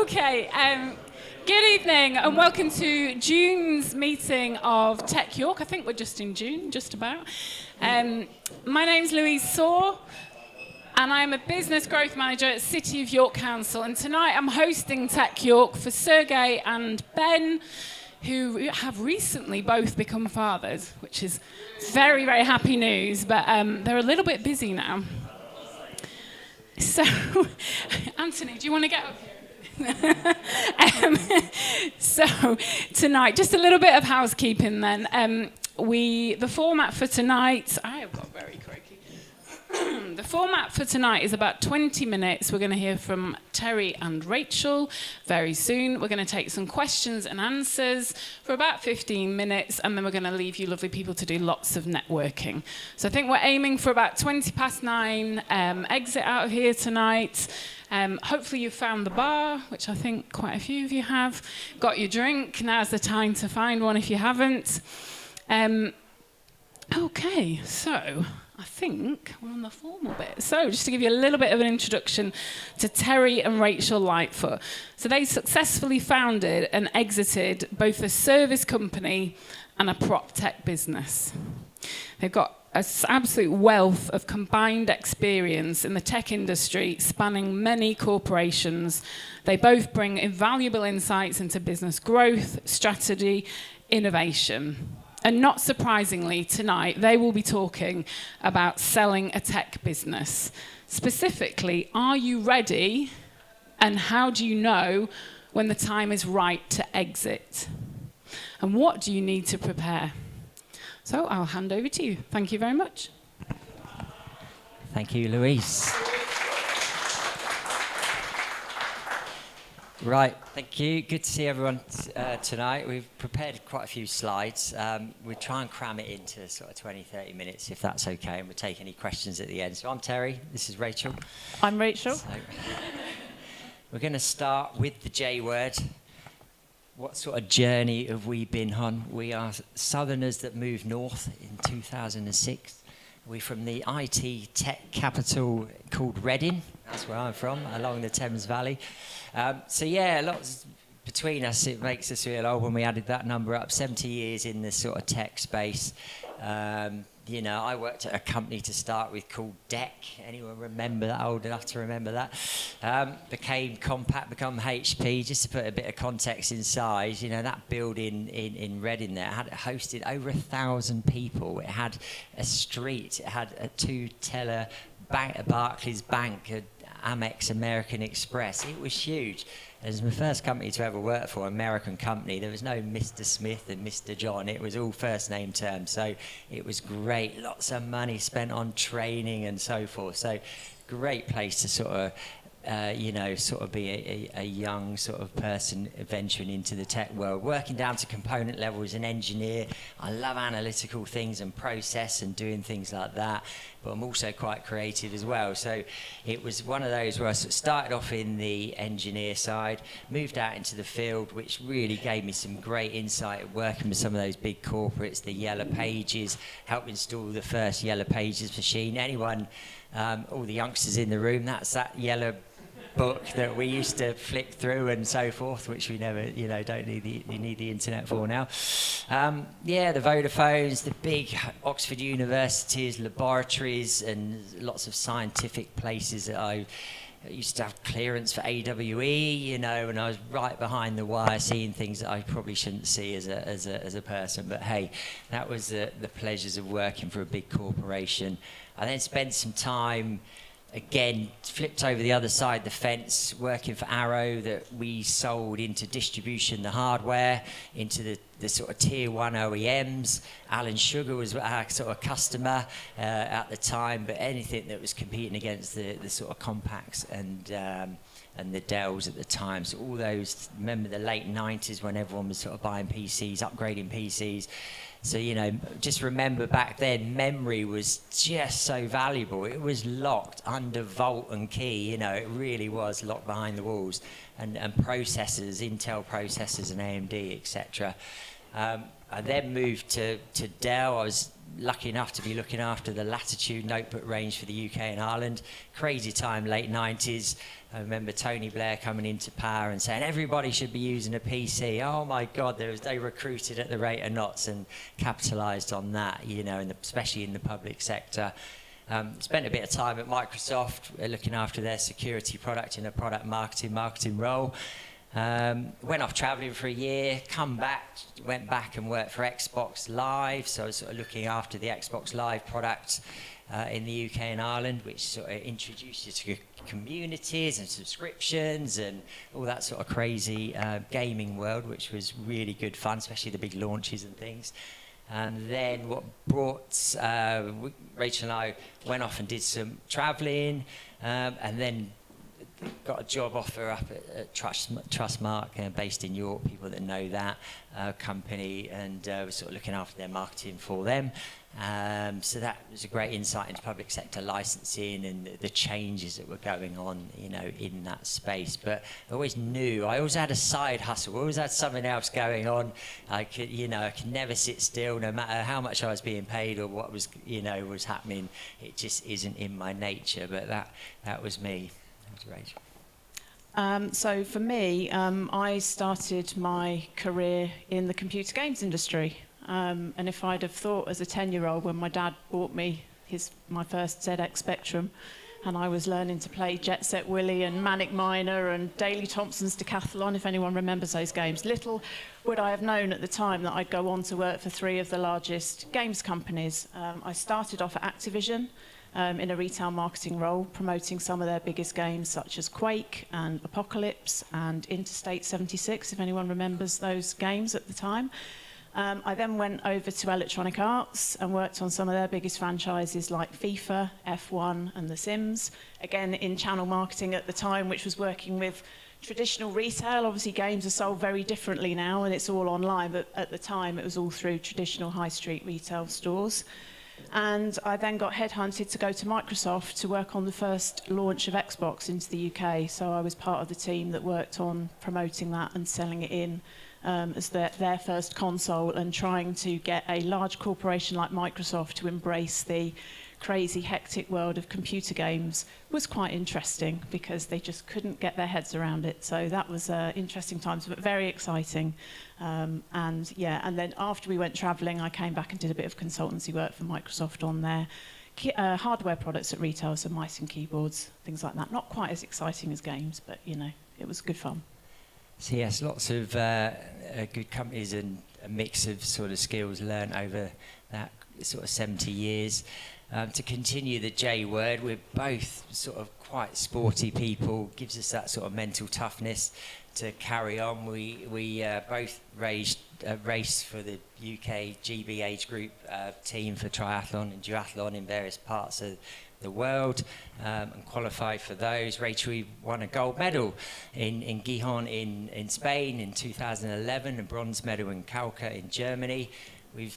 Okay, good evening and welcome to June's meeting of Tech York. I think we're just in June, just about. My name's Louise Saw and I'm a business growth manager at City of York Council, and tonight I'm hosting Tech York for Sergey and Ben, who have recently both become fathers, which is very, very happy news, but they're a little bit busy now. So, Anthony, do you want to get up here? So tonight, just a little bit of housekeeping then. The format for tonight, I have got very croaky. The format for tonight is about 20 minutes. We're going to hear from Terry and Rachel very soon. We're going to take some questions and answers for about 15 minutes, and then we're going to leave you lovely people to do lots of networking. So I think we're aiming for about 9:20 exit out of here tonight. Hopefully you've found the bar, which I think quite a few of you have. Got your drink. Now's the time to find one if you haven't. Okay, so I think we're on the formal bit. So just to give you a little bit of an introduction to Terry and Rachel Lightfoot. So they successfully founded and exited both a service company and a PropTech business. They've got an absolute wealth of combined experience in the tech industry spanning many corporations. They both bring invaluable insights into business growth, strategy, innovation. And not surprisingly, tonight they will be talking about selling a tech business. Specifically, are you ready? And how do you know when the time is right to exit? And what do you need to prepare? So I'll hand over to you. Thank you very much. Thank you, Louise. Right, thank you. Good to see everyone tonight. We've prepared quite a few slides. We'll try and cram it into sort of 20, 30 minutes, if that's okay, and we'll take any questions at the end. So I'm Terry, this is Rachel. I'm Rachel. So, we're going to start with the J word. What sort of journey have we been on? We are Southerners that moved north in 2006. We're from the IT tech capital called Reading. That's where I'm from, along the Thames Valley. So yeah, lots between us. It makes us feel old when we added that number up. 70 years in this sort of tech space. You know, I worked at a company to start with called Deck. Anyone remember that? Old enough to remember that? Became Compact, become HP. Just to put a bit of context inside, you know, that building in Reading there had hosted over 1,000 people. It had a street. It had a two-teller bank, a Barclays Bank, a Amex American Express. It was huge. It was my first company to ever work for, an American company. There was no Mr. Smith and Mr. John. It was all first name terms. So it was great. Lots of money spent on training and so forth. So great place to sort of, sort of be a young sort of person venturing into the tech world. Working down to component level as an engineer. I love analytical things and process and doing things like that. But I'm also quite creative as well. So it was one of those where I sort of started off in the engineer side, moved out into the field, which really gave me some great insight working with some of those big corporates, the Yellow Pages, helped install the first Yellow Pages machine. Anyone, all the youngsters in the room, that's that yellow book that we used to flick through and so forth, which we never, don't need the internet for now. The Vodafones, the big Oxford universities, laboratories, and lots of scientific places that I used to have clearance for AWE, and I was right behind the wire seeing things that I probably shouldn't see as a person. But hey, that was the pleasures of working for a big corporation. I then spent some time again, flipped over the other side of the fence, working for Arrow, that we sold into distribution, the hardware, into the sort of tier one OEMs. Alan Sugar was our sort of customer at the time, but anything that was competing against the sort of Compacts and the Dells at the time. So all those, remember the late 90s when everyone was sort of buying PCs, upgrading PCs. So, just remember back then, memory was just so valuable. It was locked under vault and key, it really was locked behind the walls. And processors, Intel processors and AMD, etc. I then moved to Dell. I was lucky enough to be looking after the Latitude notebook range for the UK and Ireland. Crazy time, late 90s. I remember Tony Blair coming into power and saying everybody should be using a PC. Oh my God, they recruited at the rate of knots and capitalised on that, you know, especially in the public sector. Spent a bit of time at Microsoft looking after their security product in a product marketing role. Went off travelling for a year, went back and worked for Xbox Live, so I was sort of looking after the Xbox Live product in the UK and Ireland, which sort of introduced you to communities and subscriptions and all that sort of crazy gaming world, which was really good fun, especially the big launches and things. And then what brought Rachel and I went off and did some travelling, and then got a job offer up at Trustmark, based in York, people that know that company, and we're sort of looking after their marketing for them. So that was a great insight into public sector licensing and the changes that were going on, you know, in that space. But I always had a side hustle, always had something else going on. I could never sit still, no matter how much I was being paid or what was happening. It just isn't in my nature. But that was me. Rachel. So for me, I started my career in the computer games industry. And if I'd have thought as a 10-year-old when my dad bought me my first ZX Spectrum, and I was learning to play Jet Set Willy and Manic Miner and Daley Thompson's Decathlon, if anyone remembers those games, little would I have known at the time that I'd go on to work for 3 of the largest games companies. I started off at Activision, in a retail marketing role, promoting some of their biggest games such as Quake and Apocalypse and Interstate 76, if anyone remembers those games at the time. I then went over to Electronic Arts and worked on some of their biggest franchises like FIFA, F1 and The Sims, again in channel marketing at the time, which was working with traditional retail. Obviously games are sold very differently now and it's all online, but at the time it was all through traditional high street retail stores. And I then got headhunted to go to Microsoft to work on the first launch of Xbox into the UK. So I was part of the team that worked on promoting that and selling it in as their first console, and trying to get a large corporation like Microsoft to embrace the crazy, hectic world of computer games was quite interesting because they just couldn't get their heads around it. So that was interesting times, but very exciting. And then after we went travelling, I came back and did a bit of consultancy work for Microsoft on their hardware products at retail, so mice and keyboards, things like that. Not quite as exciting as games, but you know, it was good fun. So yes, lots of good companies and a mix of sort of skills learned over that sort of 70 years. To continue the J word, we're both sort of quite sporty people, gives us that sort of mental toughness to carry on. We both raced for the UK GB age group team for triathlon and duathlon in various parts of the world, and qualified for those. Rachel, we won a gold medal in Gijón in Spain in 2011, a bronze medal in Kalka in Germany. We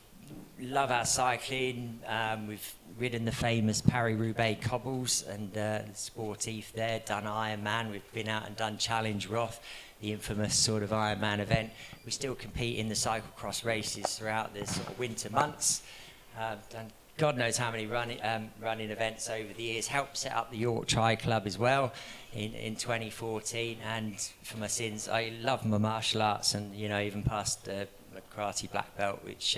love our cycling. We've ridden the famous Paris-Roubaix cobbles and the sportif there, done Ironman. We've been out and done Challenge Roth, the infamous sort of Ironman event. We still compete in the cyclocross races throughout the sort of winter months. Done God knows how many running events over the years. Helped set up the York Tri Club as well in 2014. And for my sins, I love my martial arts, and you know, even past a karate black belt, which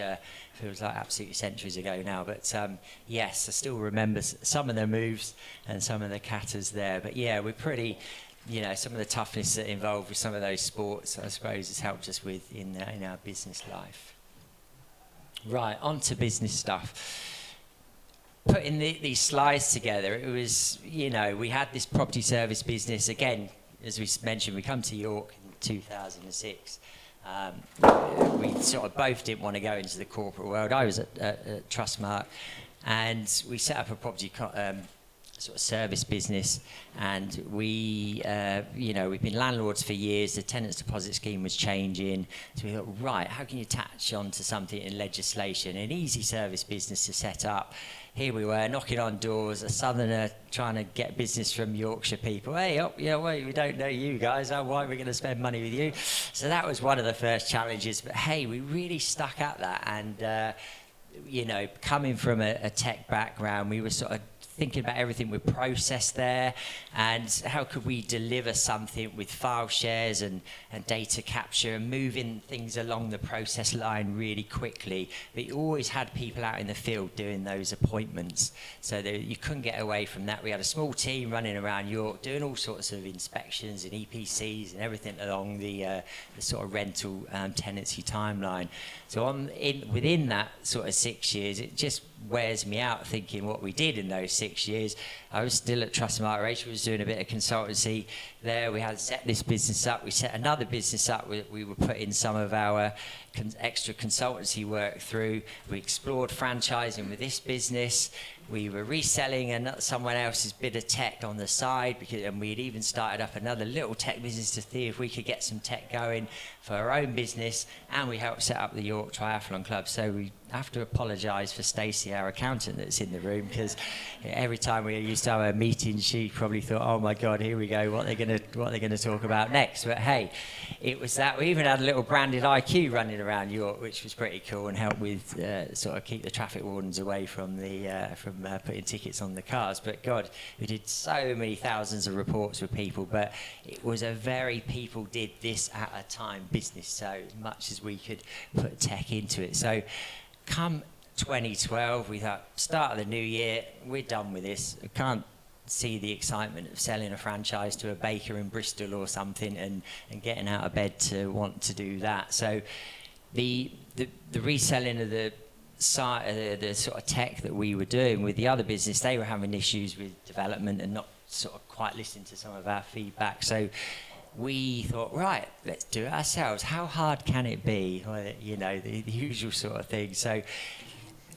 feels like absolutely centuries ago now. But yes, I still remember some of the moves and some of the katas there. But yeah, we're pretty, you know, some of the toughness that involved with some of those sports, I suppose, has helped us with in our business life. Right, on to business stuff. Putting these slides together, it was, you know, we had this property service business. Again, as we mentioned, we come to York in 2006. We sort of both didn't want to go into the corporate world. I was at Trustmark, and we set up a property sort of service business, and we, we've been landlords for years. The tenants deposit scheme was changing, so we thought, right, how can you attach onto something in legislation? An easy service business to set up. Here we were knocking on doors, a southerner trying to get business from Yorkshire people. Hey, wait, we don't know you guys. Why are we going to spend money with you? So that was one of the first challenges. But hey, we really stuck at that, and coming from a tech background, we were sort of thinking about everything with process there, and how could we deliver something with file shares and data capture and moving things along the process line really quickly. But you always had people out in the field doing those appointments, so you couldn't get away from that. We had a small team running around York doing all sorts of inspections and EPCs and everything along the sort of rental tenancy timeline. So within that sort of 6 years, it just wears me out thinking what we did in those 6 years. I was still at Trustmark. Rachel was doing a bit of consultancy there. We had set this business up. We set another business up. We were putting some of our extra consultancy work through. We explored franchising with this business. We were reselling someone else's bit of tech on the side, and we'd even started up another little tech business to see if we could get some tech going for our own business, and we helped set up the York Triathlon Club. So we have to apologise for Stacey, our accountant that's in the room, because every time we used to have a meeting, she probably thought, oh my God, here we go, what are they going to talk about next? But hey, it was that. We even had a little branded IQ running around York, which was pretty cool, and helped with sort of keep the traffic wardens away from putting tickets on the cars. But God, we did so many thousands of reports with people, but it was a very people did this at a time business, so as much as we could put tech into it. So come 2012, we thought, start of the new year, we're done with this. We can't see the excitement of selling a franchise to a baker in Bristol or something, and getting out of bed to want to do that. So the reselling of the sort of tech that we were doing with the other business, they were having issues with development and not sort of quite listening to some of our feedback. So we thought, right, let's do it ourselves. How hard can it be? Well, the usual sort of thing. So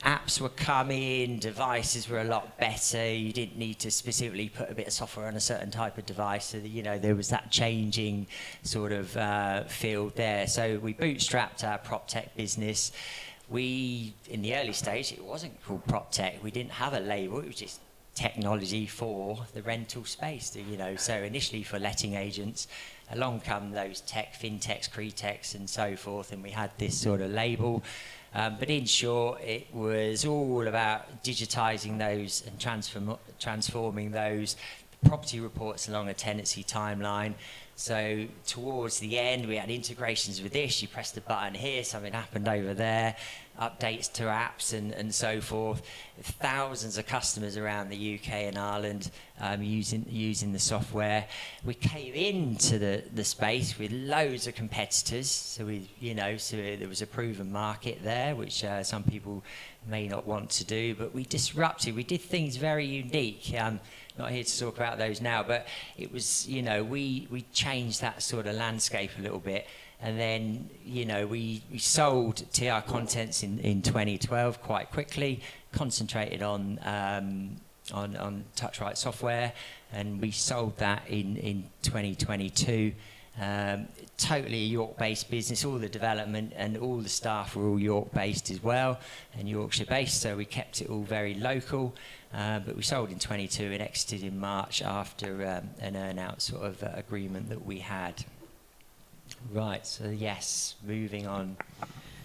apps were coming, devices were a lot better. You didn't need to specifically put a bit of software on a certain type of device. So, there was that changing sort of field there. So we bootstrapped our PropTech business. In the early stage, it wasn't called PropTech. We didn't have a label. It was just technology for the rental space, so initially for letting agents. Along come those fintechs, cretechs and so forth, and we had this sort of label. But in short, it was all about digitising those and transforming those property reports along a tenancy timeline. So towards the end, we had integrations with this. You press the button here, something happened over there, updates to apps and so forth. Thousands of customers around the UK and Ireland using the software. We came into the space with loads of competitors. So there was a proven market there, which some people may not want to do, but we disrupted. We did things very unique. Not here to talk about those now, but it was, we changed that sort of landscape a little bit. And then, we sold TR Contents in 2012 quite quickly, concentrated on TouchRight software, and we sold that in 2022. Totally a York-based business. All the development and all the staff were all York-based as well, and Yorkshire-based, so we kept it all very local. But we sold in 22 and exited in March after an earn-out sort of agreement that we had. Right, so yes, moving on.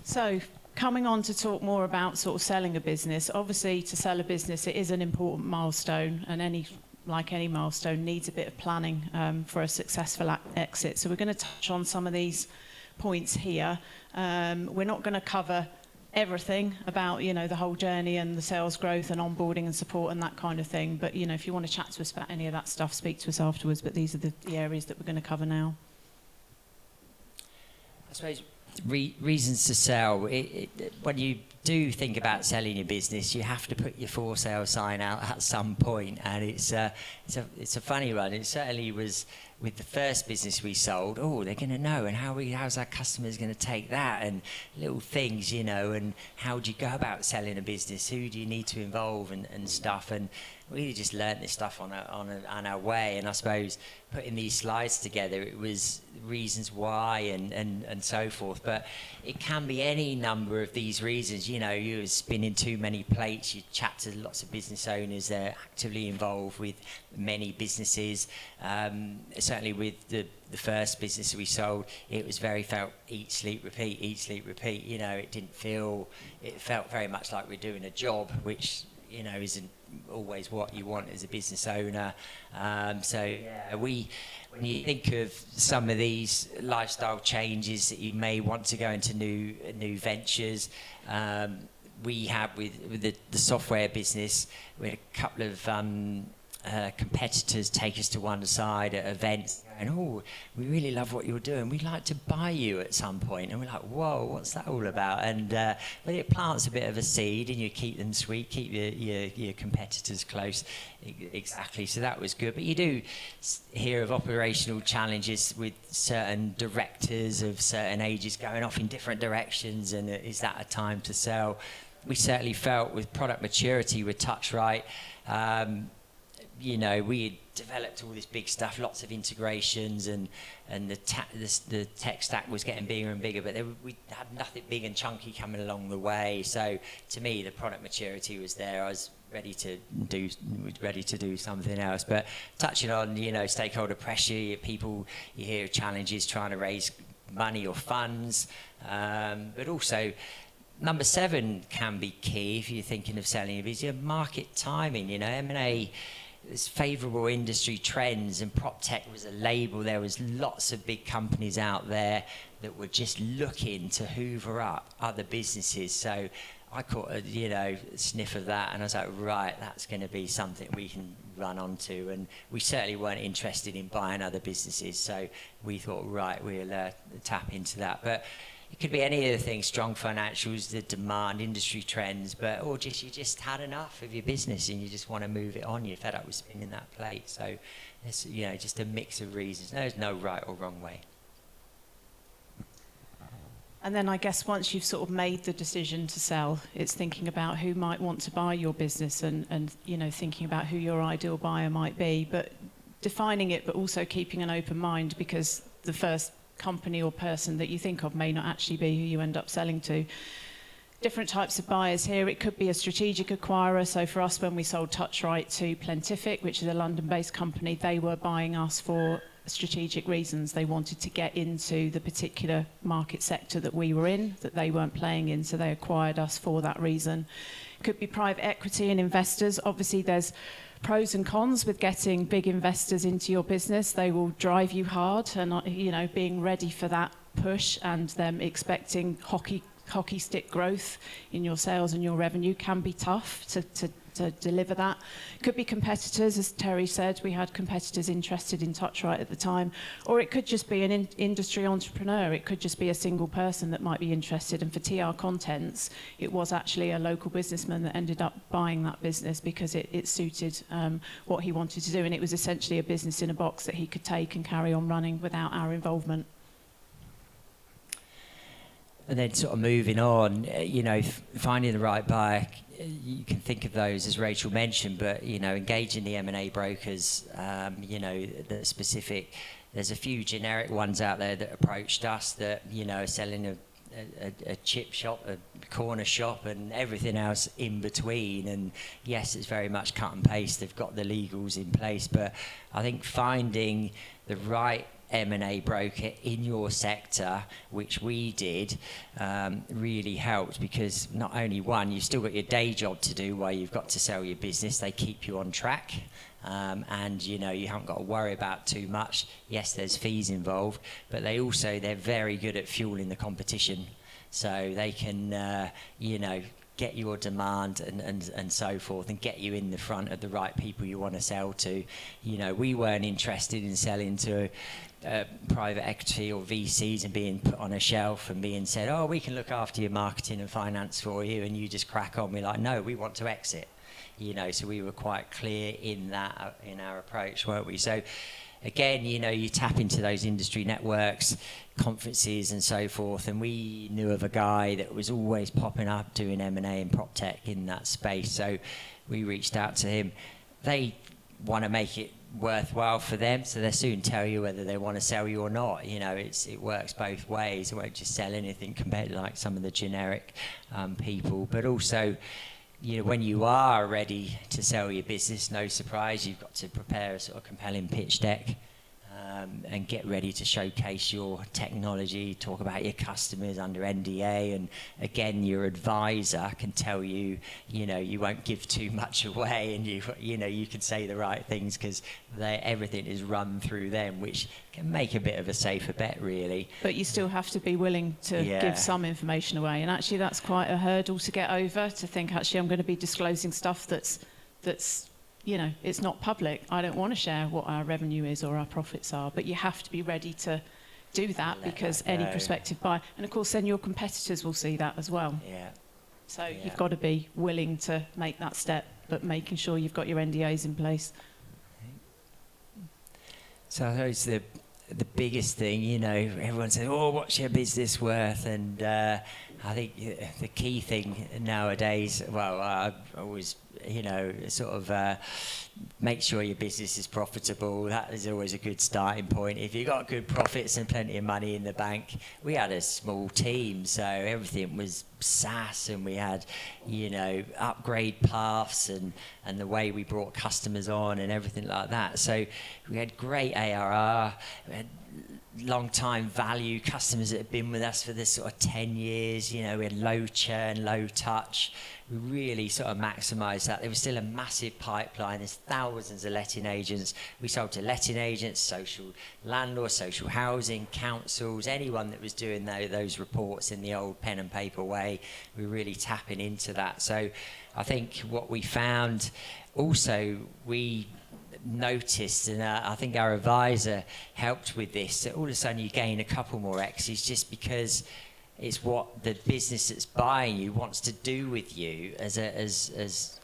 So coming on to talk more about sort of selling a business. Obviously, to sell a business, it is an important milestone, and like any milestone, needs a bit of planning for a successful exit. So we're going to touch on some of these points here. We're not going to cover everything about the whole journey and the sales growth and onboarding and support and that kind of thing. But if you want to chat to us about any of that stuff, speak to us afterwards. But these are the areas that we're going to cover now. I suppose reasons to sell. When you do think about selling your business, you have to put your for sale sign out at some point, and it's a funny one. It certainly was with the first business we sold. Oh, they're going to know, and how's our customers going to take that, and little things, and how do you go about selling a business? Who do you need to involve and stuff? And we just learnt this stuff on our way. And I suppose putting these slides together, it was reasons why and so forth. But it can be any number of these reasons. You know, you're spinning too many plates. You chat to lots of business owners. They're actively involved with many businesses. Certainly with the first business we sold, it was felt eat, sleep, repeat. You know, it felt very much like we're doing a job, which, you know, isn't always what you want as a business owner. When you think of some of these lifestyle changes that you may want to go into new ventures, we have with the software business, we had a couple of competitors take us to one side at events and, oh, we really love what you're doing, we'd like to buy you at some point. And we're like, whoa, what's that all about? And but it plants a bit of a seed, and you keep them sweet, keep your competitors close. Exactly, so that was good. But you do hear of operational challenges with certain directors of certain ages going off in different directions, and is that a time to sell? We certainly felt with product maturity with TouchRight, you know, we had developed all this big stuff, lots of integrations, and the tech stack was getting bigger and bigger, but we had nothing big and chunky coming along the way. So to me, the product maturity was there. I was ready to do something else. But touching on, you know, stakeholder pressure, you hear challenges trying to raise money or funds, but also number 7 can be key if you're thinking of selling a business. Market timing, you know, M&A. There's favourable industry trends, and PropTech was a label. There was lots of big companies out there that were just looking to hoover up other businesses. So I caught a sniff of that, and I was like, right, that's going to be something we can run onto. And we certainly weren't interested in buying other businesses, so we thought, right, we'll tap into that. But it could be any of the things, strong financials, the demand, industry trends, or you just had enough of your business and you just want to move it on. You're fed up with spinning that plate. So it's, you know, just a mix of reasons. There's no right or wrong way. And then I guess once you've sort of made the decision to sell, it's thinking about who might want to buy your business and you know, thinking about who your ideal buyer might be, but defining it, but also keeping an open mind, because the first company or person that you think of may not actually be who you end up selling to. Different types of buyers here. It could be a strategic acquirer. So for us, when we sold TouchRight to Plentific, which is a London-based company, they were buying us for strategic reasons. They wanted to get into the particular market sector that we were in, that they weren't playing in, so they acquired us for that reason. It could be private equity and investors. Obviously, there's pros and cons with getting big investors into your business. They will drive you hard, and you know, being ready for that push and them expecting hockey stick growth in your sales and your revenue can be tough to deliver that. Could be competitors, as Terry said, we had competitors interested in TouchRight at the time, or it could just be an industry entrepreneur. It could just be a single person that might be interested, and for TR Contents, it was actually a local businessman that ended up buying that business because it suited what he wanted to do, and it was essentially a business in a box that he could take and carry on running without our involvement. And then sort of moving on, you know, finding the right buyer, you can think of those as Rachel mentioned, but, you know, engaging the M&A brokers, you know, the specific, there's a few generic ones out there that approached us that, you know, are selling a chip shop, a corner shop, and everything else in between. And yes, it's very much cut and paste. They've got the legals in place, but I think finding the right M&A broker in your sector, which we did, really helped, because not only one, you've still got your day job to do while you've got to sell your business. They keep you on track, and you know, you haven't got to worry about too much. Yes, there's fees involved, but they're very good at fueling the competition, so they can you know, get your demand and so forth, and get you in the front of the right people you want to sell to. You know, we weren't interested in selling to private equity or VCs and being put on a shelf and being said, oh, we can look after your marketing and finance for you, and you just crack on. We're like, no, we want to exit. You know, so we were quite clear in that, in our approach, weren't we? So again, you know, you tap into those industry networks, conferences and so forth, and we knew of a guy that was always popping up doing M&A and PropTech in that space, so we reached out to him. they want to make it worthwhile for them, so they'll soon tell you whether they want to sell you or not. You know, it works both ways. It won't just sell anything compared to like some of the generic people. But also, you know, when you are ready to sell your business, no surprise, you've got to prepare a sort of compelling pitch deck and get ready to showcase your technology, talk about your customers under NDA, and again, your advisor can tell you, you know, you won't give too much away, and you know, you can say the right things because everything is run through them, which can make a bit of a safer bet, really. But you still have to be willing to give some information away, and actually that's quite a hurdle to get over, to think, actually, I'm going to be disclosing stuff that's you know, it's not public. I don't want to share what our revenue is or our profits are, but you have to be ready to do that because any prospective buyer, and of course then your competitors will see that as well. Yeah. So you've got to be willing to make that step, but making sure you've got your NDAs in place. So I suppose the biggest thing, you know, everyone says, oh, what's your business worth? And I think the key thing nowadays, well, I always, you know, sort of make sure your business is profitable. That is always a good starting point. If you've got good profits and plenty of money in the bank, we had a small team, so everything was SaaS, and we had, you know, upgrade paths and the way we brought customers on and everything like that. So we had great ARR, we had long time value customers that had been with us for this sort of 10 years. You know, we had low churn, low touch. We really sort of maximised that. There was still a massive pipeline. There's thousands of letting agents. We sold to letting agents, social landlords, social housing, councils, anyone that was doing those reports in the old pen and paper way. We were really tapping into that. So I think what we found also, we noticed, and I think our advisor helped with this, that all of a sudden you gain a couple more X's just because it's what the business that's buying you wants to do with you as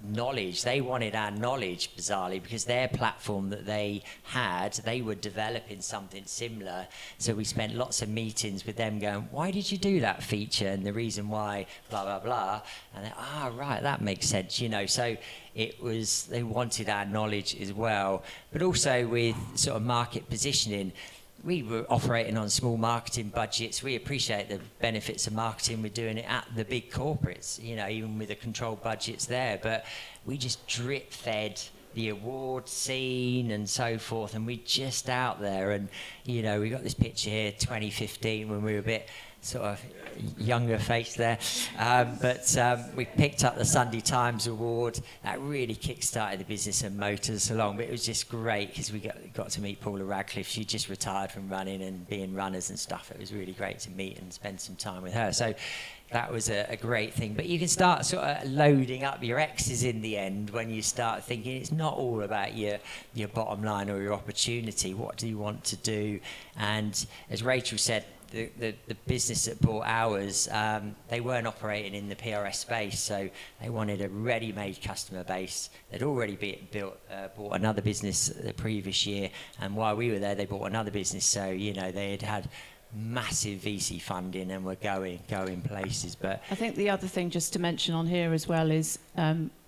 knowledge. They wanted our knowledge, bizarrely, because their platform that they had, they were developing something similar. So we spent lots of meetings with them going, why did you do that feature? And the reason why, blah, blah, blah. And they, right, that makes sense, you know. So it was, they wanted our knowledge as well. But also with sort of market positioning, we were operating on small marketing budgets. We appreciate the benefits of marketing. We're doing it at the big corporates, you know, even with the controlled budgets there. But we just drip fed the award scene and so forth, and we just out there. And, you know, we got this picture here, 2015, when we were a bit sort of younger face there. But we picked up the Sunday Times Award. That really kick-started the business and motored us along. But it was just great because we got to meet Paula Radcliffe. She just retired from running and being runners and stuff. It was really great to meet and spend some time with her. So that was a great thing. But you can start sort of loading up your X's in the end when you start thinking it's not all about your bottom line or your opportunity. What do you want to do? And as Rachel said, the business that bought ours, they weren't operating in the PRS space, so they wanted a ready-made customer base. They'd already bought another business the previous year, and while we were there, they bought another business. So, you know, they had massive VC funding and were going places. But I think the other thing just to mention on here as well is,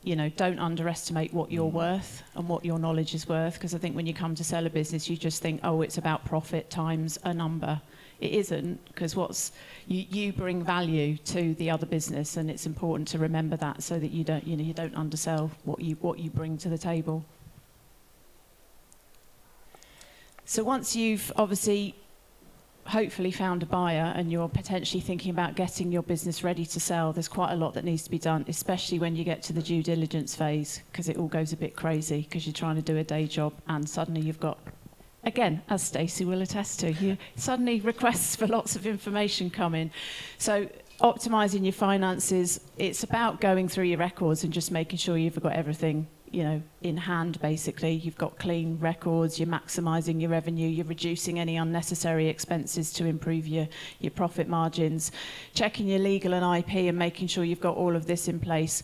you know, don't underestimate what you're worth and what your knowledge is worth, because I think when you come to sell a business, you just think, oh, it's about profit times a number. It isn't, because you bring value to the other business, and it's important to remember that, so that you don't undersell what you bring to the table. So once you've obviously hopefully found a buyer and you're potentially thinking about getting your business ready to sell, there's quite a lot that needs to be done, especially when you get to the due diligence phase, because it all goes a bit crazy because you're trying to do a day job and suddenly you've got, again, as Stacey will attest to, you suddenly requests for lots of information come in. So optimising your finances, it's about going through your records and just making sure you've got everything, you know, in hand, basically. You've got clean records, you're maximising your revenue, you're reducing any unnecessary expenses to improve your profit margins. Checking your legal and IP and making sure you've got all of this in place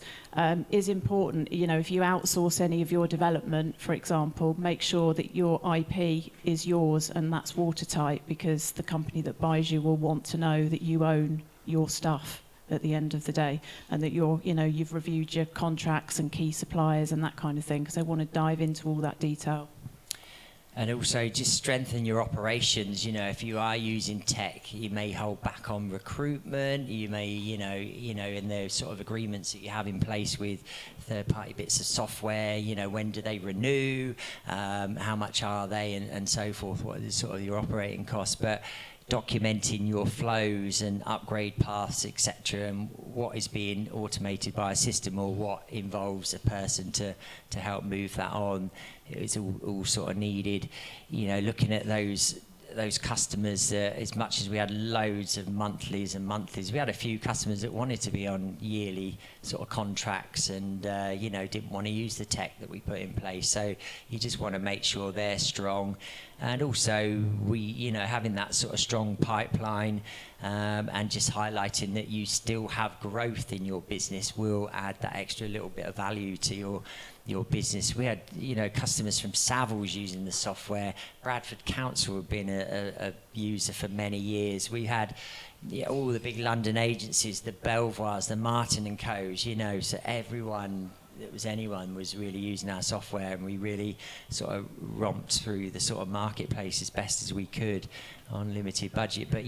is important. You know, if you outsource any of your development, for example, make sure that your IP is yours and that's watertight, because the company that buys you will want to know that you own your stuff at the end of the day, and that you've reviewed your contracts and key suppliers and that kind of thing, because they want to dive into all that detail. And also just strengthen your operations. If you are using tech, you may hold back on recruitment. You may, in the sort of agreements that you have in place with third-party bits of software, when do they renew, how much are they, and so forth, what is sort of your operating costs. But documenting your flows and upgrade paths, etc., and what is being automated by a system or what involves a person to help move that on. It's all sort of needed. Looking at those customers, as much as we had loads of monthlies, we had a few customers that wanted to be on yearly sort of contracts and didn't want to use the tech that we put in place. So you just want to make sure they're strong, and also having that sort of strong pipeline, and just highlighting that you still have growth in your business will add that extra little bit of value to your business. We had customers from Savills using the software. Bradford Council have been a user for many years. We had all the big London agencies, the Belvoirs, the Martin and Co's, so anyone was really using our software, and we really sort of romped through the sort of marketplace as best as we could on limited budget. But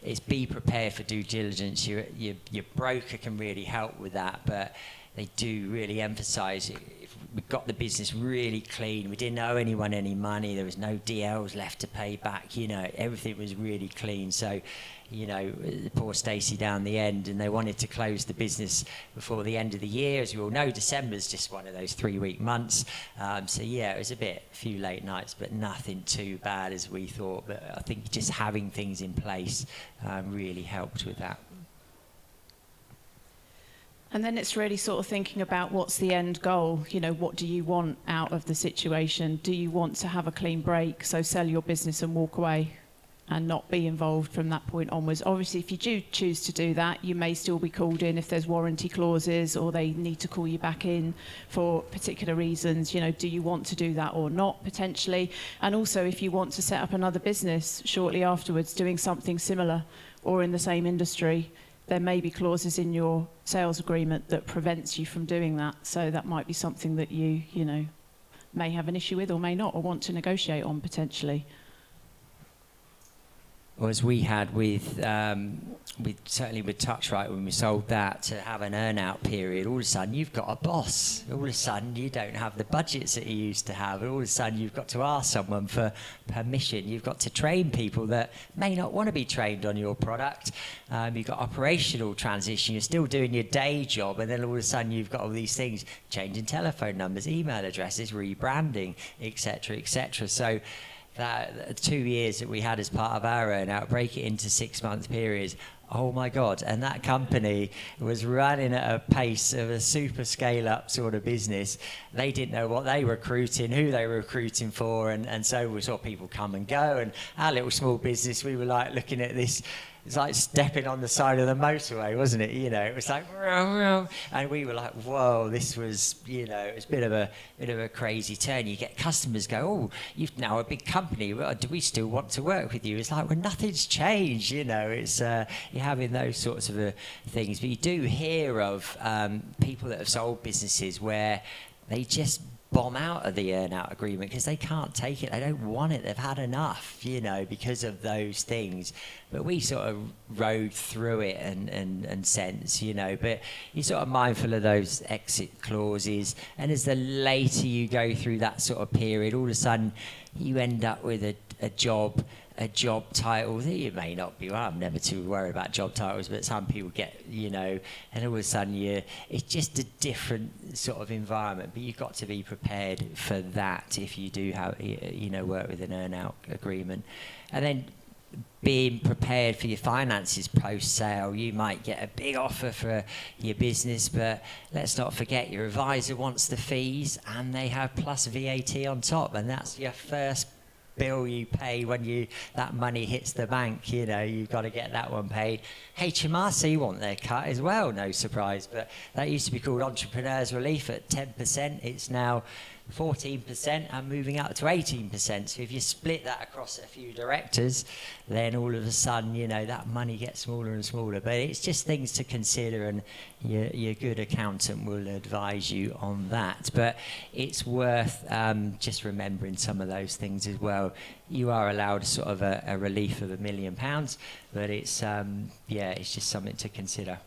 it's be prepared for due diligence. Your broker can really help with that, but they do really emphasise it. If we got the business really clean, we didn't owe anyone any money, there was no DLs left to pay back, everything was really clean. So, poor Stacey down the end, and they wanted to close the business before the end of the year. As you all know, December's just one of those 3-week months. It was a few late nights, but nothing too bad as we thought. But I think just having things in place really helped with that. And then it's really sort of thinking about what's the end goal. What do you want out of the situation? Do you want to have a clean break, so sell your business and walk away and not be involved from that point onwards? Obviously, if you do choose to do that, you may still be called in if there's warranty clauses or they need to call you back in for particular reasons. Do you want to do that or not, potentially? And also, if you want to set up another business shortly afterwards doing something similar or in the same industry, there may be clauses in your sales agreement that prevents you from doing that. So that might be something that you may have an issue with or may not, or want to negotiate on potentially. Well, as we had certainly with Touchright when we sold that, to have an earn-out period, all of a sudden you've got a boss. All of a sudden you don't have the budgets that you used to have. All of a sudden you've got to ask someone for permission. You've got to train people that may not want to be trained on your product. You've got operational transition. You're still doing your day job, and then all of a sudden you've got all these things, changing telephone numbers, email addresses, rebranding, etc., etc. So that 2 years that we had as part of our earn-out, break it into 6-month periods. Oh my God. And that company was running at a pace of a super scale-up sort of business. They didn't know what they were recruiting, who they were recruiting for, and so we saw people come and go. And our little small business, we were like looking at this. It's like stepping on the side of the motorway, wasn't it? It was like, and we were like, whoa, this was, it was a bit of a crazy turn. You get customers go, oh, you've now a big company. Well, do we still want to work with you? It's like, well, nothing's changed. It's you're having those sorts of things. But you do hear of people that have sold businesses where they just bomb out of the earn-out agreement because they can't take it. They don't want it. They've had enough, because of those things. But we sort of rode through it and sense, but you're sort of mindful of those exit clauses. And as the later you go through that sort of period, all of a sudden you end up with a job title that you may not be. Well, I'm never too worried about job titles, but some people get, and all of a sudden it's just a different sort of environment. But you've got to be prepared for that if you do have, work with an earn-out agreement. And then being prepared for your finances post-sale. You might get a big offer for your business, but let's not forget your advisor wants the fees, and they have plus VAT on top, and that's your first bill you pay when that money hits the bank. You've got to get that one paid. HMRC want their cut as well, no surprise, but that used to be called Entrepreneurs Relief at 10%. It's now 14% and moving up to 18%. So if you split that across a few directors, then all of a sudden, you know, that money gets smaller and smaller. But it's just things to consider, and your good accountant will advise you on that. But it's worth just remembering some of those things as well. You are allowed sort of a relief of £1 million, but it's it's just something to consider.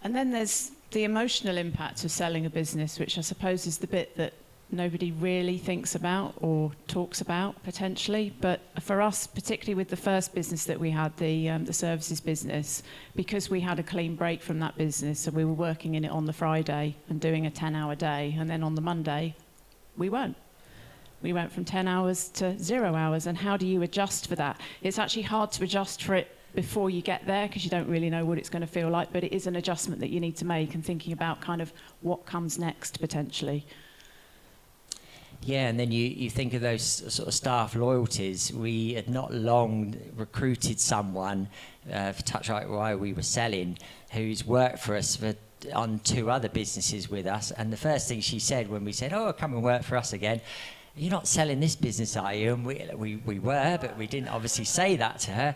And then there's the emotional impact of selling a business, which I suppose is the bit that nobody really thinks about or talks about potentially. But for us, particularly with the first business that we had, the services business, because we had a clean break from that business, so we were working in it on the Friday and doing a 10-hour day, and then on the Monday, we weren't. We went from 10 hours to 0 hours, and how do you adjust for that? It's actually hard to adjust for it before you get there, because you don't really know what it's going to feel like, but it is an adjustment that you need to make, and thinking about kind of what comes next potentially. Yeah, and then you think of those sort of staff loyalties. We had not long recruited someone for Touchlight while we were selling, who's worked for us on 2 other businesses with us, and the first thing she said when we said, "Oh, come and work for us again," "You're not selling this business, are you?" And we were, but we didn't obviously say that to her.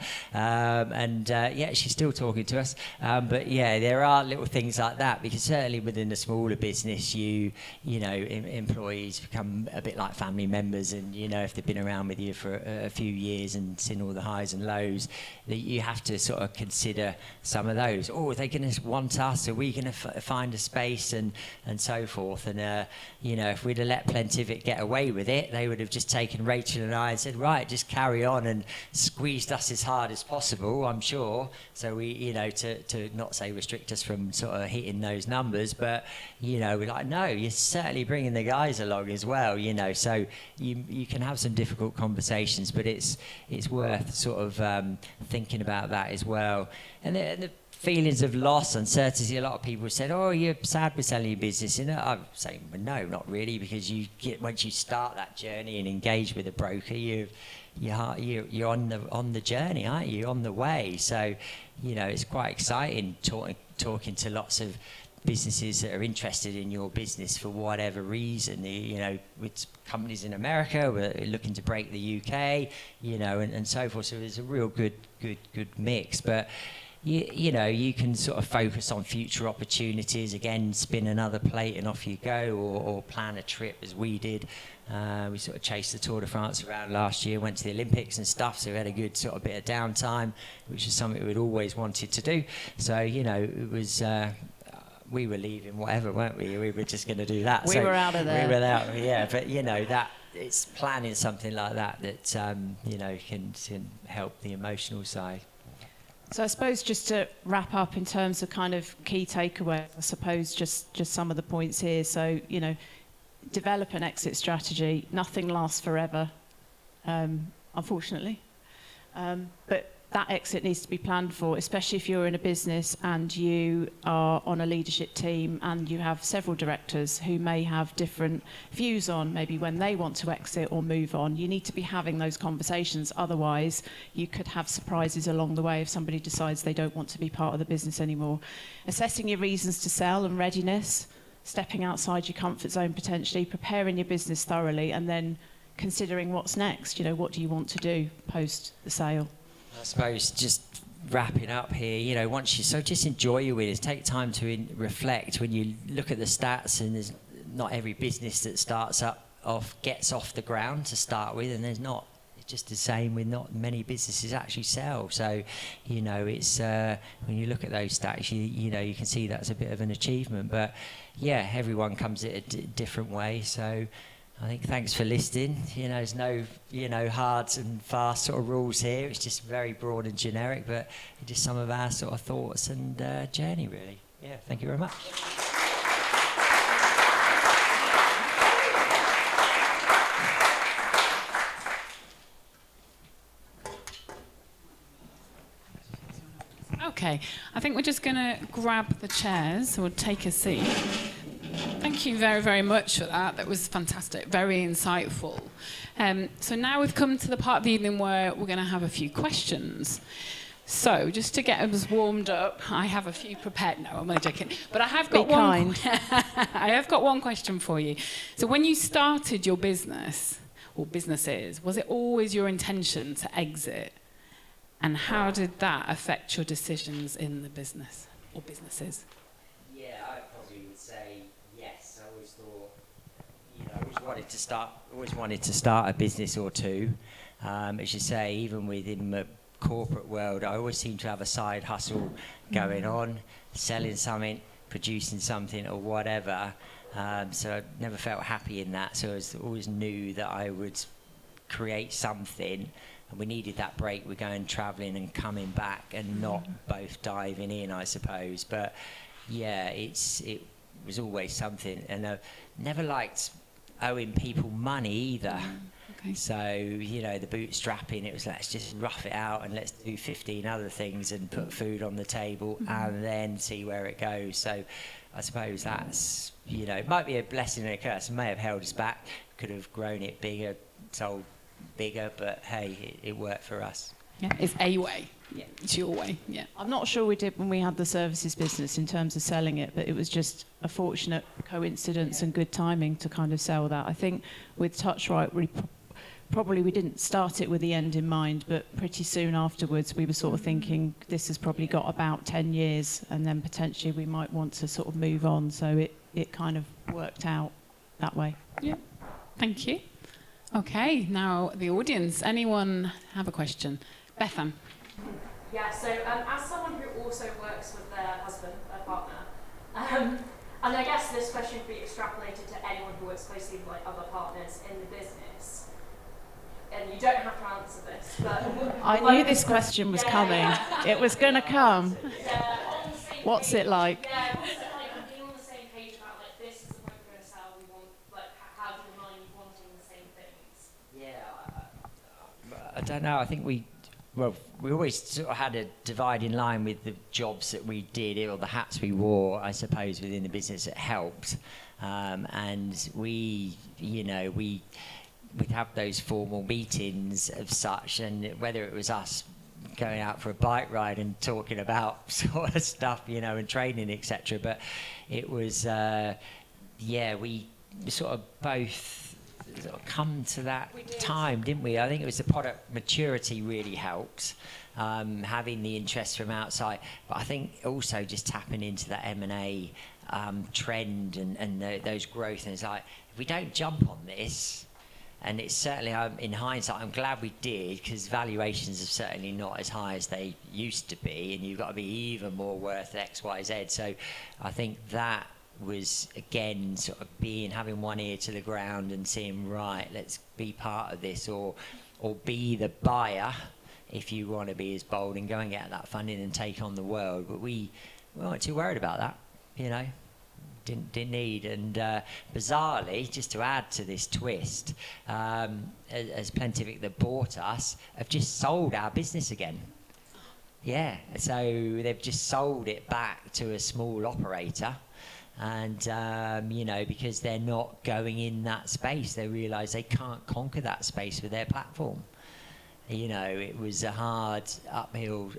She's still talking to us. But yeah, there are little things like that, because certainly within a smaller business, you know, employees become a bit like family members, and you know, if they've been around with you for a few years and seen all the highs and lows, that you have to sort of consider some of those. Oh, are they going to want us? Are we going to find a space, and so forth? And you know, if we'd have let Plentivit get away with it, they would have just taken Rachel and I and said, right, just carry on, and squeezed us as hard as possible, I'm sure. So we, you know, to not say restrict us from sort of hitting those numbers, but, you know, we're like, no, you're certainly bringing the guys along as well, you know, so you can have some difficult conversations, but it's worth sort of thinking about that as well. And the feelings of loss, uncertainty. A lot of people said, "Oh, you're sad with selling your business." And I'm saying, well, no, not really, because once you start that journey and engage with a broker, you're on the journey, aren't you? On the way. So, you know, it's quite exciting talking to lots of businesses that are interested in your business for whatever reason. You know, with companies in America, we're looking to break the UK, you know, and so forth. So there's a real good mix, but. You know, you can sort of focus on future opportunities, again, spin another plate and off you go, or plan a trip as we did. We sort of chased the Tour de France around last year, went to the Olympics and stuff, so we had a good sort of bit of downtime, which is something we'd always wanted to do. So, you know, it was... we were leaving whatever, weren't we? We were just going to do that. We were out of there. We were out, yeah. But, you know, that it's planning something like that you know, can help the emotional side. So I suppose just to wrap up in terms of kind of key takeaways, I suppose just some of the points here. So, you know, develop an exit strategy. Nothing lasts forever, unfortunately. But that exit needs to be planned for, especially if you're in a business and you are on a leadership team and you have several directors who may have different views on maybe when they want to exit or move on. You need to be having those conversations. Otherwise, you could have surprises along the way if somebody decides they don't want to be part of the business anymore. Assessing your reasons to sell and readiness, stepping outside your comfort zone potentially, preparing your business thoroughly, and then considering what's next. You know, what do you want to do post the sale? I suppose just wrapping up here, you know, just enjoy your winners. Take time to reflect. When you look at the stats, and there's not every business that gets off the ground to start with, and it's just the same with not many businesses actually sell. So, you know, it's when you look at those stats, you know, you can see that's a bit of an achievement. But yeah, everyone comes at a different way. So I think thanks for listening. You know, there's no, you know, hard and fast sort of rules here. It's just very broad and generic, but just some of our sort of thoughts and journey, really. Yeah, thank you very much. Okay, I think we're just going to grab the chairs or take a seat. Thank you very, very much for that. That was fantastic, very insightful. So now we've come to the part of the evening where we're going to have a few questions. So, just to get us warmed up, I have a few prepared. No, I'm only joking. But I have Be got one. kind. I have got one question for you. So, when you started your business or businesses, was it always your intention to exit? And how did that affect your decisions in the business or businesses? Yeah, I probably would say yes. I always thought, I always wanted to start a business or two. As you say, even within the corporate world, I always seem to have a side hustle going on, selling something, producing something or whatever. So I never felt happy in that. So I always knew that I would create something, and we needed that break. We're going travelling and coming back and not both diving in, I suppose. But yeah, it was always something, and I never liked owing people money either. Okay. So, the bootstrapping, it was let's just rough it out and let's do 15 other things and put food on the table and then see where it goes. So I suppose that's, it might be a blessing and a curse. It may have held us back. Could have grown it bigger, sold bigger, but hey, it worked for us. Yeah, it's a way. Yeah. It's your way. Yeah. I'm not sure we did when we had the services business in terms of selling it, but it was just a fortunate coincidence and good timing to kind of sell that. I think with Touchright, probably we didn't start it with the end in mind, but pretty soon afterwards we were sort of thinking this has probably got about 10 years and then potentially we might want to sort of move on. So it kind of worked out that way. Yeah. Thank you. Okay, now the audience. Anyone have a question? Bethan. Yeah, so as someone who also works with their husband, their partner, and I guess this question could be extrapolated to anyone who works closely with other partners in the business, and you don't have to answer this, but... I knew this question was coming. It was going to come. On the same What's page, it like? Yeah, what's it like being on the same page about, this is the point we're going to sell, we want, how do you mind wanting the same things? Yeah, I don't know. I think we always sort of had a dividing line with the jobs that we did or the hats we wore, I suppose, within the business that helped. And we'd have those formal meetings of such, and whether it was us going out for a bike ride and talking about sort of stuff, and training, etc. But it was, we sort of both sort of come to that time, didn't we? I think it was the product maturity really helped, having the interest from outside, but I think also just tapping into that M&A trend and those growth, and it's like, if we don't jump on this, and it's certainly, in hindsight, I'm glad we did, because valuations are certainly not as high as they used to be, and you've got to be even more worth X, Y, Z. So I think that was, again, sort of having one ear to the ground and seeing, right, let's be part of this, or be the buyer, if you want to be as bold, and go and get that funding and take on the world. But we weren't too worried about that, didn't need. And bizarrely, just to add to this twist, as Plentivic that bought us have just sold our business again. Yeah, so they've just sold it back to a small operator. And, because they're not going in that space, they realise they can't conquer that space with their platform. It was a hard uphill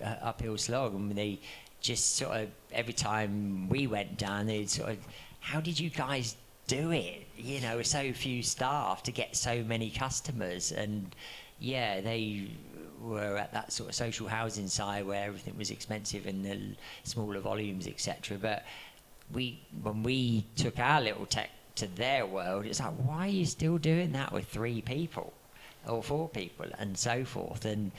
slog, and they just sort of, every time we went down, they'd sort of, how did you guys do it? With so few staff to get so many customers. And yeah, they were at that sort of social housing side where everything was expensive and the smaller volumes, etc. But when we took our little tech to their world, it's like, why are you still doing that with 3 people or 4 people and so forth? And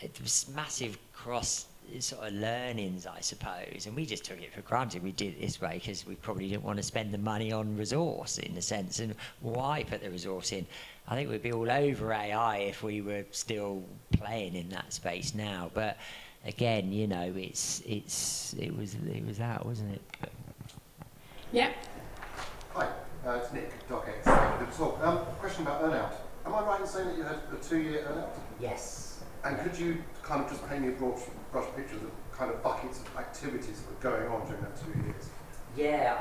it was massive cross sort of learnings, I suppose, and we just took it for granted. We did it this way because we probably didn't want to spend the money on resource, in a sense. And why put the resource in? I think we'd be all over AI if we were still playing in that space now. But again, it was that, wasn't it? But Yeah. Hi, it's Nick, DocX. Thank you for the talk. Question about earnout. Am I right in saying that you had a 2-year earnout? yes. And could you kind of just paint me a broad brush picture of the kind of buckets of activities that were going on during that 2 years? Yeah,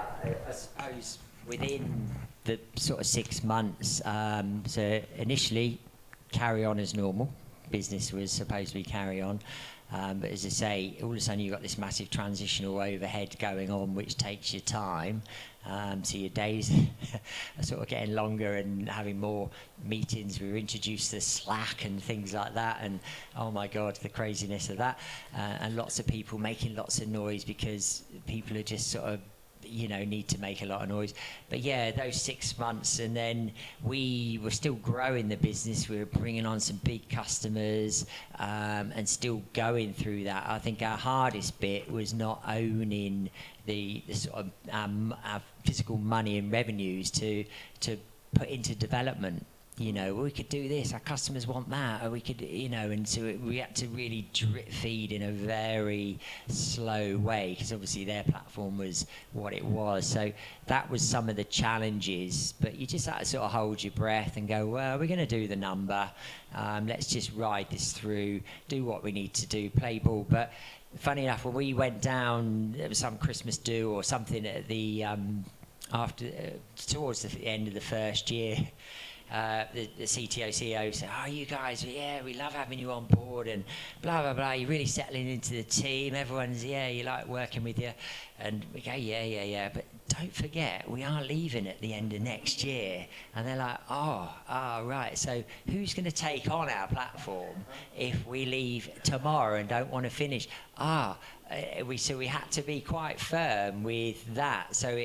I suppose within the sort of 6 months, so initially carry on as normal, business was supposed to be carry on. But as I say, all of a sudden you've got this massive transitional overhead going on, which takes your time. So your days are sort of getting longer and having more meetings. We were introduced to Slack and things like that, and oh my God, the craziness of that. And lots of people making lots of noise because people are just sort of, need to make a lot of noise. But yeah, those 6 months, and then we were still growing the business. We were bringing on some big customers, and still going through that. I think our hardest bit was not owning the sort of our physical money and revenues to put into development. We could do this, our customers want that, or we could, and so we had to really drip feed in a very slow way, because obviously their platform was what it was. So that was some of the challenges, but you just had to sort of hold your breath and go, well, we're going to do the number, let's just ride this through, do what we need to do, play ball. But funny enough, when we went down, there was some Christmas do or something at the, towards the end of the first year, the CTO, CEO said, you guys, we love having you on board and blah, blah, blah. You're really settling into the team. Everyone's, you like working with you. And we go, yeah. But don't forget, we are leaving at the end of next year. And they're like, right. So who's going to take on our platform if we leave tomorrow and don't want to finish? So we had to be quite firm with that. So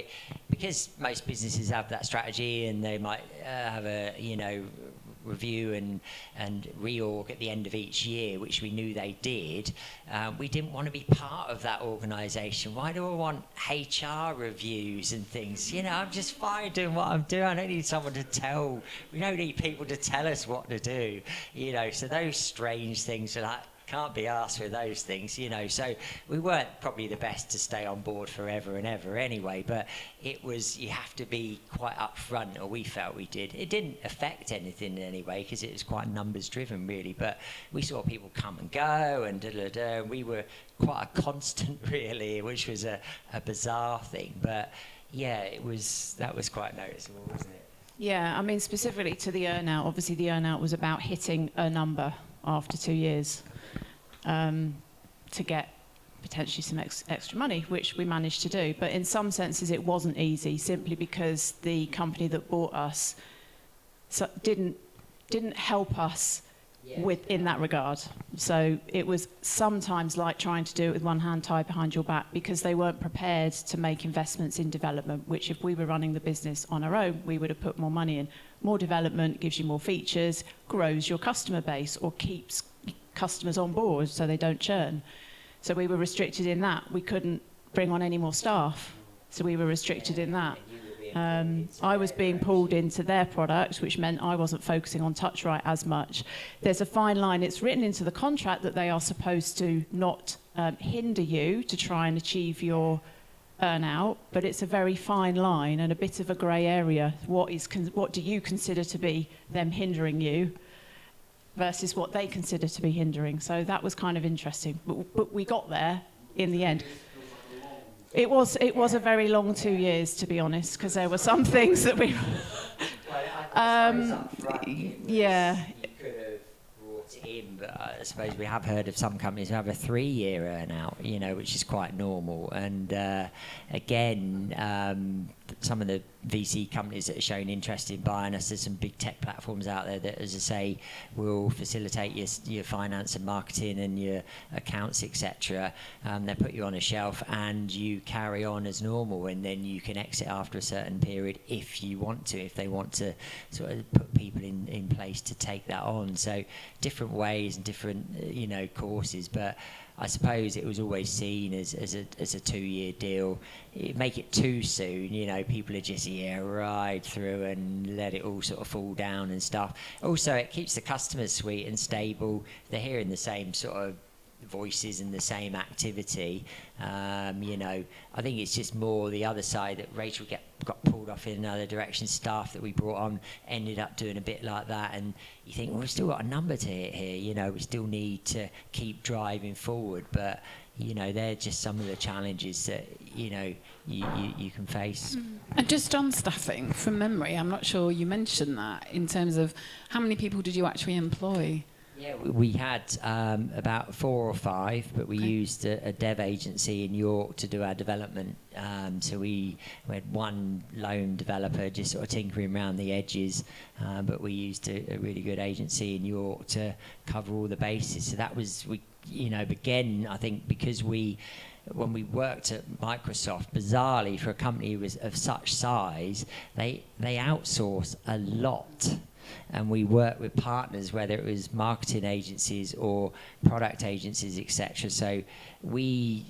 because most businesses have that strategy and they might have a review and reorg at the end of each year, which we knew they did, we didn't want to be part of that organisation. Why do I want HR reviews and things? I'm just fine doing what I'm doing. I don't need someone to tell. We don't need people to tell us what to do. So those strange things are like, can't be asked for those things, so we weren't probably the best to stay on board forever and ever anyway, but it was, you have to be quite upfront, or we felt we did. It didn't affect anything in any way because it was quite numbers driven really, but we saw people come and go and and we were quite a constant really, which was a bizarre thing, but yeah, that was quite noticeable, wasn't it? Yeah, I mean, specifically to the earn-out, obviously the earn-out was about hitting a number after 2 years. To get potentially some extra money, which we managed to do. But in some senses, it wasn't easy, simply because the company that bought us didn't help us in that regard. So it was sometimes like trying to do it with one hand tied behind your back, because they weren't prepared to make investments in development, which if we were running the business on our own, we would have put more money in. More development gives you more features, grows your customer base, or keeps customers on board so they don't churn. So we were restricted in that. We couldn't bring on any more staff, so we were restricted in that. I was being pulled into their product, which meant I wasn't focusing on TouchRight as much. There's a fine line. It's written into the contract that they are supposed to not hinder you to try and achieve your earn-out, but it's a very fine line and a bit of a grey area. What do you consider to be them hindering you versus what they consider to be hindering? So that was kind of interesting, but we got there in the end. It was a very long 2 years, to be honest, because there were some things that we yeah. You could have brought it in, but I suppose we have heard of some companies who have a 3-year earn-out, which is quite normal. And again, some of the VC companies that are showing interest in buying us, there's some big tech platforms out there that, as I say, will facilitate your finance and marketing and your accounts, etc. They put you on a shelf and you carry on as normal, and then you can exit after a certain period if you want to, if they want to sort of put people in place to take that on. So different ways and different courses, but I suppose it was always seen as a 2-year deal. Make it too soon, people are just ride through and let it all sort of fall down and stuff. Also, it keeps the customers sweet and stable. They're hearing the same sort of voices and the same activity. I think it's just more the other side that Rachel got pulled off in another direction. Staff that we brought on ended up doing a bit like that, and you think, well, we've still got a number to hit here. We still need to keep driving forward, but they're just some of the challenges that you can face. And just on staffing, from memory, I'm not sure you mentioned that in terms of how many people did you actually employ? Yeah, we had about 4 or 5, but we used a dev agency in York to do our development. So we had one lone developer just sort of tinkering around the edges, but we used a really good agency in York to cover all the bases. So that was, again, I think because when we worked at Microsoft, bizarrely for a company of such size, they outsource a lot. And we work with partners, whether it was marketing agencies or product agencies, etc. So we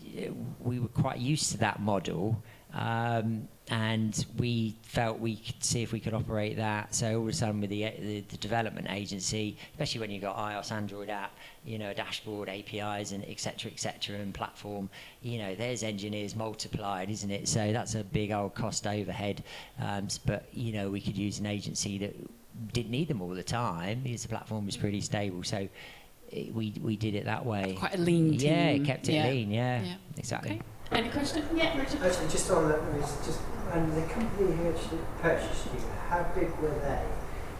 were quite used to that model, and we felt we could see if we could operate that. So all of a sudden, with the development agency, especially when you got iOS, Android app, a dashboard, APIs, and etc., and platform, there's engineers multiplied, isn't it? So that's a big old cost overhead. But we could use an agency that didn't need them all the time because the platform was pretty stable. So we did it that way. Quite a lean team. Yeah, it kept it lean. Yeah, exactly. Okay. Any question? Yeah, Richard. Actually, just on that, and the company who actually purchased you, how big were they?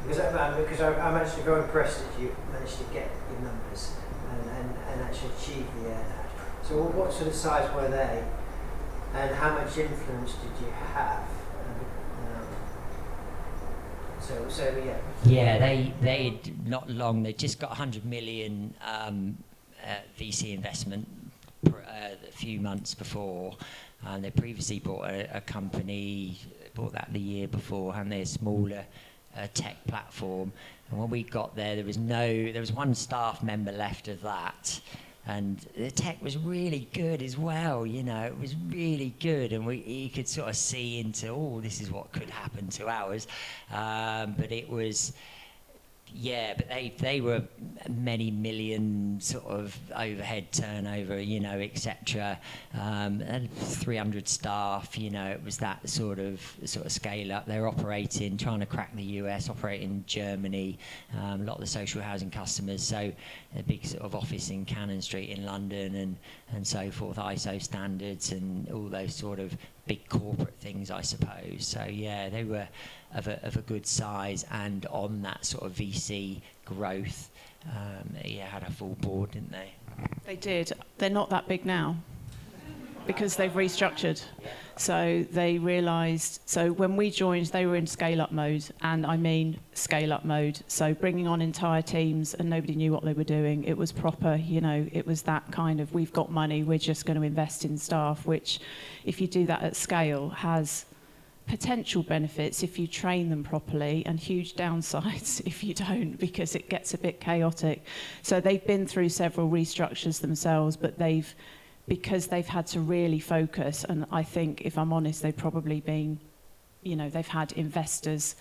Because I'm actually very impressed that you managed to get your numbers and actually achieve the earnout. So what sort of size were they, and how much influence did you have? So yeah. Yeah, they not long. They just got 100 million VC investment a few months before. They previously bought a company, bought that the year before, and they're a smaller tech platform. And when we got there, there was one staff member left of that. And the tech was really good as well, it was really good, and you could sort of see into, this is what could happen to ours. But it was, but they were many million sort of overhead turnover, etc. And 300 staff, it was that sort of scale up. They're operating, trying to crack the US, operating in Germany, a lot of the social housing customers. So a big sort of office in Cannon Street in London and so forth, ISO standards and all those sort of big corporate things, I suppose. So yeah, they were of a good size and on that sort of VC growth. Had a full board, didn't they? They did. They're not that big now because they've restructured. So they realised, so when we joined, they were in scale-up mode, and I mean scale-up mode. So bringing on entire teams and nobody knew what they were doing. It was proper, it was that kind of, we've got money, we're just going to invest in staff, which if you do that at scale has potential benefits if you train them properly and huge downsides if you don't, because it gets a bit chaotic. So they've been through several restructures themselves, but because they've had to really focus, and I think, if I'm honest, they've probably been, they've had investors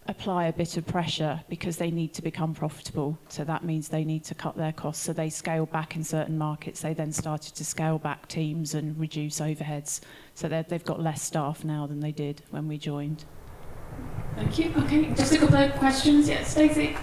apply a bit of pressure because they need to become profitable. So that means they need to cut their costs. So they scale back in certain markets. They then started to scale back teams and reduce overheads. So they've got less staff now than they did when we joined. Thank you. Okay, just a couple of questions. Yes, Stacey.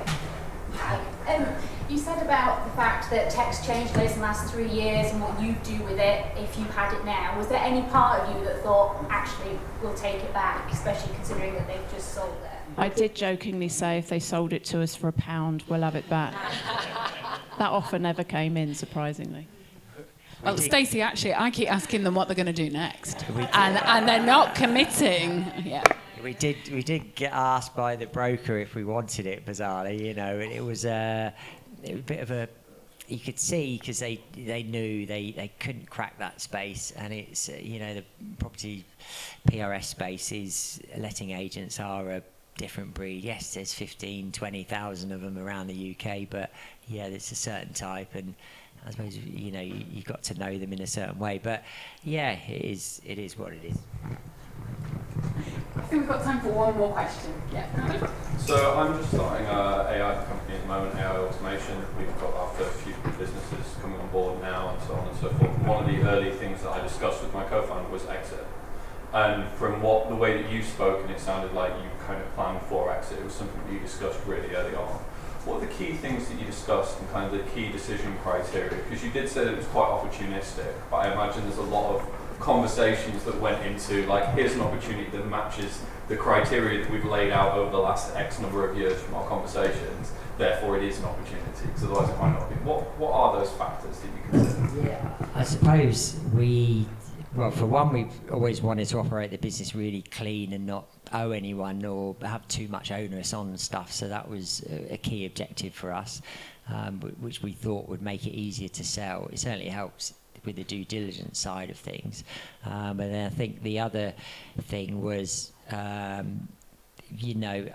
You said about the fact that tech's changed in the last 3 years and what you do with it if you had it now. Was there any part of you that thought, actually, we'll take it back, especially considering that they've just sold it? I did jokingly say if they sold it to us for £1, we'll have it back. That offer never came in, surprisingly. Well, Stacey, actually, I keep asking them what they're going to do next, and they're not committing. Yeah. We did get asked by the broker if we wanted it, bizarrely, and it was a bit of a, you could see, because they knew they couldn't crack that space, and it's the property PRS space is, letting agents are a different breed. Yes, there's 15,000-20,000 of them around the UK, but there's a certain type, and I suppose you've got to know them in a certain way. But it is what it is. I think we've got time for one more question. Yeah. So I'm just starting an AI company at the moment, AI automation. We've got our first few businesses coming on board now, and so on and so forth. One of the early things that I discussed with my co-founder was exit. And from the way that you spoke, and it sounded like you kind of planned for exit, it was something that you discussed really early on. What are the key things that you discussed and kind of the key decision criteria? Because you did say that it was quite opportunistic, but I imagine there's a lot of conversations that went into, like, here's an opportunity that matches the criteria that we've laid out over the last X number of years from our conversations. therefore it is an opportunity, because otherwise it might not be. What are those factors that you consider? Yeah, I suppose well, for one, we've always wanted to operate the business really clean and not owe anyone or have too much onus on stuff. So that was a key objective for us, which we thought would make it easier to sell. It certainly helps with the due diligence side of things. And then I think the other thing was, I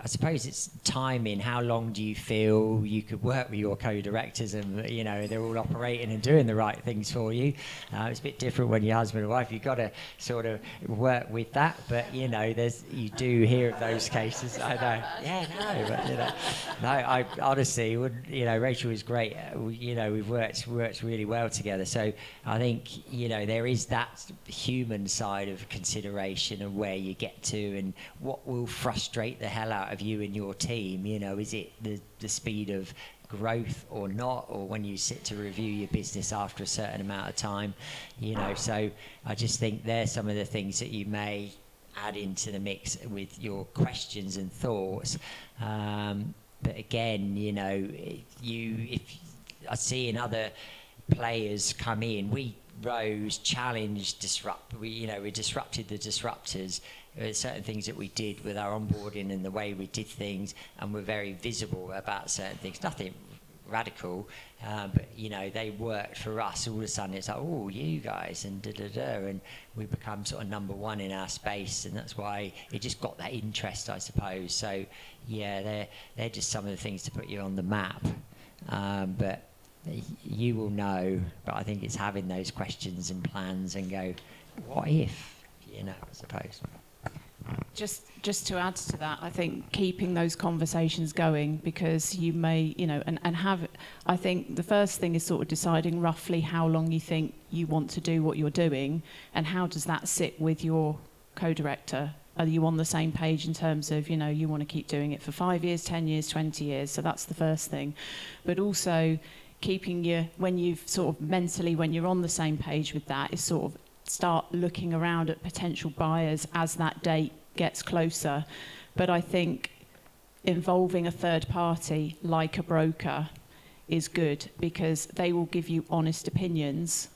suppose it's timing. How long do you feel you could work with your co-directors and, they're all operating and doing the right things for you? It's a bit different when you're husband and wife. You've got to sort of work with that. But, you do hear of those cases. I know. Yeah, no, but, no, I honestly would, Rachel is great. We've worked really well together. So I think, there is that human side of consideration of where you get to and what will frustrate the hell out of you and your team. Is it the speed of growth or not, or when you sit to review your business after a certain amount of time, so I just think they're some of the things that you may add into the mix with your questions and thoughts. But again, if I see in other players come in, we rose, challenged, we disrupted the disruptors. There were certain things that we did with our onboarding and the way we did things, and we're very visible about certain things. Nothing radical, but they worked for us. All of a sudden it's like, oh, you guys, and and we become sort of number one in our space, and that's why it just got that interest, I suppose. So yeah, they're just some of the things to put you on the map. But you will know, but I think it's having those questions and plans and go, what if, I suppose. Just to add to that, I think keeping those conversations going, because you may, and have, I think the first thing is sort of deciding roughly how long you think you want to do what you're doing, and how does that sit with your co-director. Are you on the same page in terms of, you want to keep doing it for 5 years, 10 years, 20 years? So that's the first thing. But also keeping when you're on the same page with that, is sort of start looking around at potential buyers as that date gets closer. But I think involving a third party like a broker is good, because they will give you honest opinions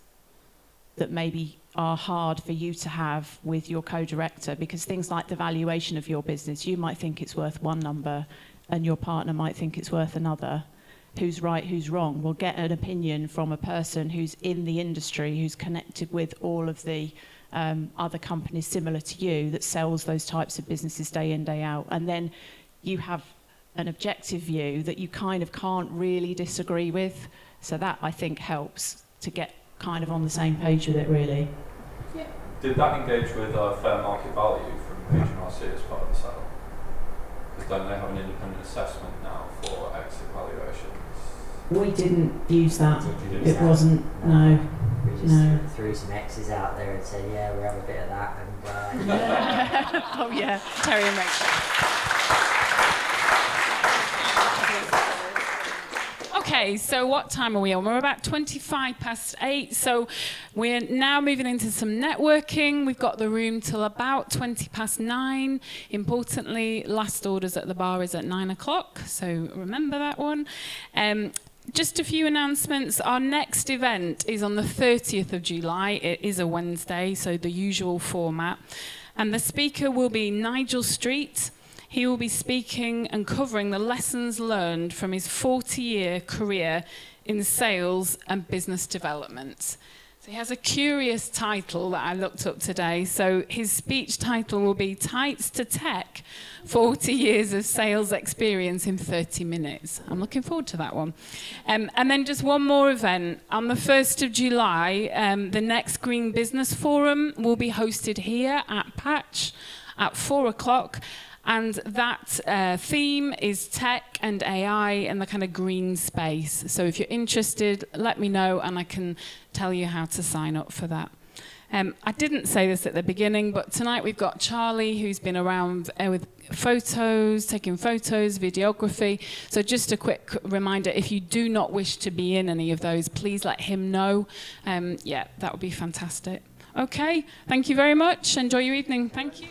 that maybe are hard for you to have with your co-director, because things like the valuation of your business, you might think it's worth one number and your partner might think it's worth another. Who's right, who's wrong? We'll get an opinion from a person who's in the industry, who's connected with all of the other companies similar to you that sells those types of businesses day in, day out. And then you have an objective view that you kind of can't really disagree with. So that, I think, helps to get kind of on the same page with it, really. Yeah. Did that engage with fair market value from HMRC as part of the sale? Because don't they have an independent assessment now for exit valuations? We didn't use that. It that. wasn't, no. We just threw some X's out there and said, yeah, we'll have a bit of that. And Oh yeah, Terry and Rachel. Okay, so what time are we on? We're about 8:25. So we're now moving into some networking. We've got the room till about 9:20. Importantly, last orders at the bar is at 9:00, so remember that one. Just a few announcements. Our next event is on the 30th of July. It is a Wednesday, so the usual format. And the speaker will be Nigel Street. He will be speaking and covering the lessons learned from his 40-year career in sales and business development. So he has a curious title that I looked up today. So his speech title will be Tights to Tech, 40 years of sales experience in 30 minutes. I'm looking forward to that one. And then just one more event. On the 1st of July, the next Green Business Forum will be hosted here at Patch at 4:00. And that theme is tech and AI and the kind of green space. So if you're interested, let me know and I can tell you how to sign up for that. I didn't say this at the beginning, but tonight we've got Charlie, who's been around with photos, taking photos, videography. So just a quick reminder, if you do not wish to be in any of those, please let him know. Yeah, that would be fantastic. Okay, thank you very much. Enjoy your evening. Thank you.